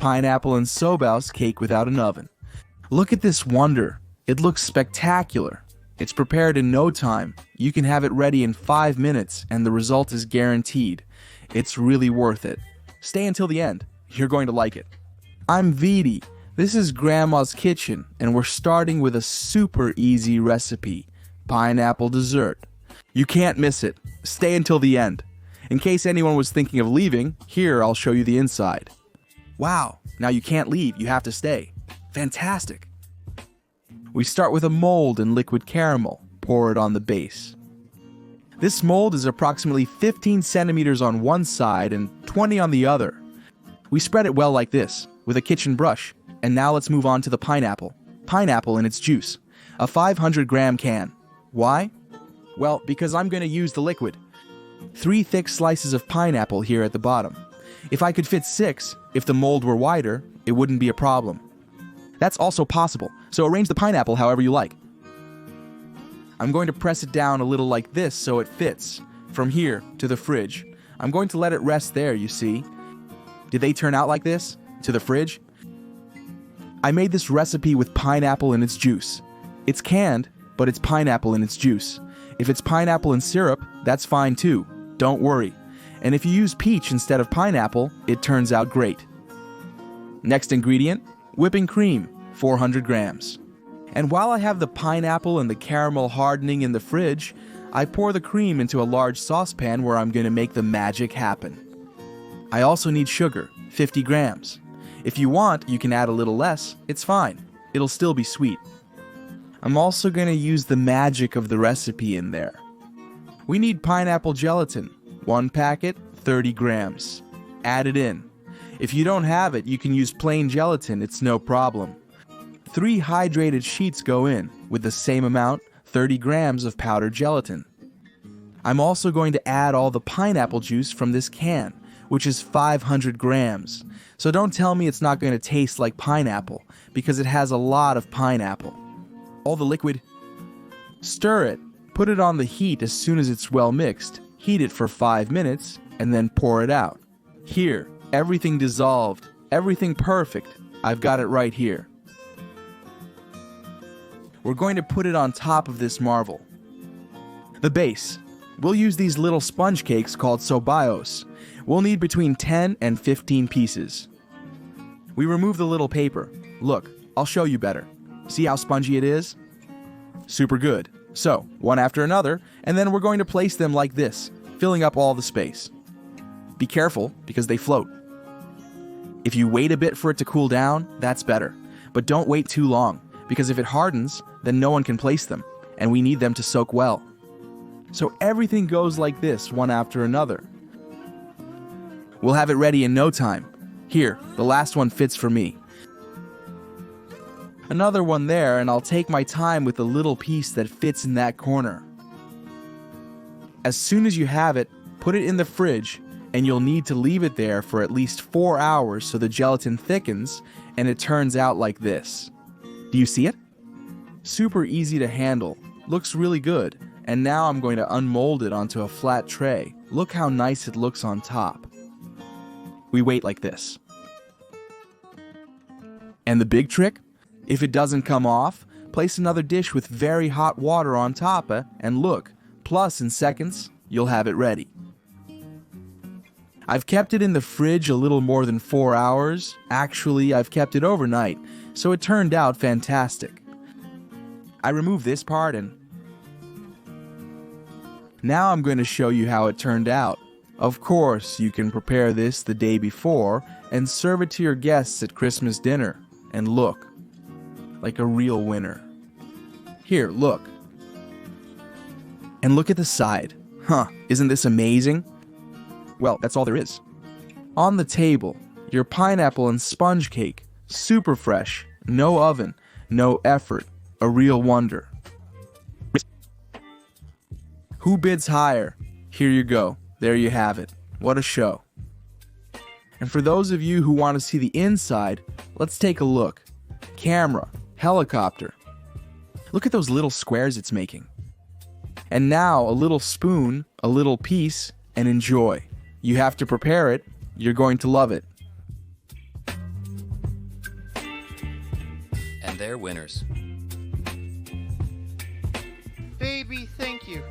pineapple and sobaos cake without an oven. Look at this wonder. It looks spectacular. It's prepared in no time. You can have it ready in 5 minutes and the result is guaranteed. It's really worth it. Stay until the end. You're going to like it. I'm Vidi. This is Grandma's Kitchen and we're starting with a super easy recipe. Pineapple dessert. You can't miss it. Stay until the end. In case anyone was thinking of leaving, here I'll show you the inside. Wow, now you can't leave, you have to stay. Fantastic. We start with a mold in liquid caramel. Pour it on the base. This mold is approximately 15 centimeters on one side and 20 on the other. We spread it well like this, with a kitchen brush. And now let's move on to the pineapple. Pineapple in its juice. A 500-gram can. Why? Well, because I'm going to use the liquid. 3 thick slices of pineapple here at the bottom. If I could fit 6, if the mold were wider, it wouldn't be a problem. That's also possible, so arrange the pineapple however you like. I'm going to press it down a little like this so it fits, from here to the fridge. I'm going to let it rest there, you see. Did they turn out like this? To the fridge? I made this recipe with pineapple in its juice. It's canned, but it's pineapple in its juice. If it's pineapple and syrup, that's fine too. Don't worry. And if you use peach instead of pineapple, it turns out great. Next ingredient, whipping cream, 400 grams. And while I have the pineapple and the caramel hardening in the fridge, I pour the cream into a large saucepan where I'm going to make the magic happen. I also need sugar, 50 grams. If you want, you can add a little less, it's fine. It'll still be sweet. I'm also going to use the magic of the recipe in there. We need pineapple gelatin, 1 packet, 30 grams. Add it in. If you don't have it, you can use plain gelatin, it's no problem. 3 hydrated sheets go in, with the same amount, 30 grams of powdered gelatin. I'm also going to add all the pineapple juice from this can, which is 500 grams. So don't tell me it's not going to taste like pineapple, because it has a lot of pineapple. All the liquid. Stir it. Put it on the heat as soon as it's well mixed. Heat it for 5 minutes, and then pour it out. Here, everything dissolved. Everything perfect. I've got it right here. We're going to put it on top of this marvel. The base. We'll use these little sponge cakes called sobaos. We'll need between 10 and 15 pieces. We remove the little paper. Look, I'll show you better. See how spongy it is? Super good. So, one after another, and then we're going to place them like this, filling up all the space. Be careful, because they float. If you wait a bit for it to cool down, that's better. But don't wait too long, because if it hardens, then no one can place them, and we need them to soak well. So everything goes like this, one after another. We'll have it ready in no time. Here, the last one fits for me. Another one there, and I'll take my time with the little piece that fits in that corner. As soon as you have it, put it in the fridge, and you'll need to leave it there for at least 4 hours so the gelatin thickens, and it turns out like this. Do you see it? Super easy to handle, looks really good, and now I'm going to unmold it onto a flat tray. Look how nice it looks on top. We wait like this. And the big trick? If it doesn't come off, place another dish with very hot water on top, and look, plus in seconds, you'll have it ready. I've kept it in the fridge a little more than 4 hours. Actually, I've kept it overnight, so it turned out fantastic. I remove this part and... Now I'm going to show you how it turned out. Of course, you can prepare this the day before and serve it to your guests at Christmas dinner. And look, like a real winner. Here, look. And look at the side. Huh, isn't this amazing? Well, that's all there is. On the table, your pineapple and sponge cake. Super fresh, no oven, no effort, a real wonder. Who bids higher? Here you go. There you have it. What a show. And for those of you who want to see the inside, let's take a look. Camera, helicopter. Look at those little squares it's making. And now a little spoon, a little piece, and enjoy. You have to prepare it. You're going to love it. And they're winners. Baby, thank you.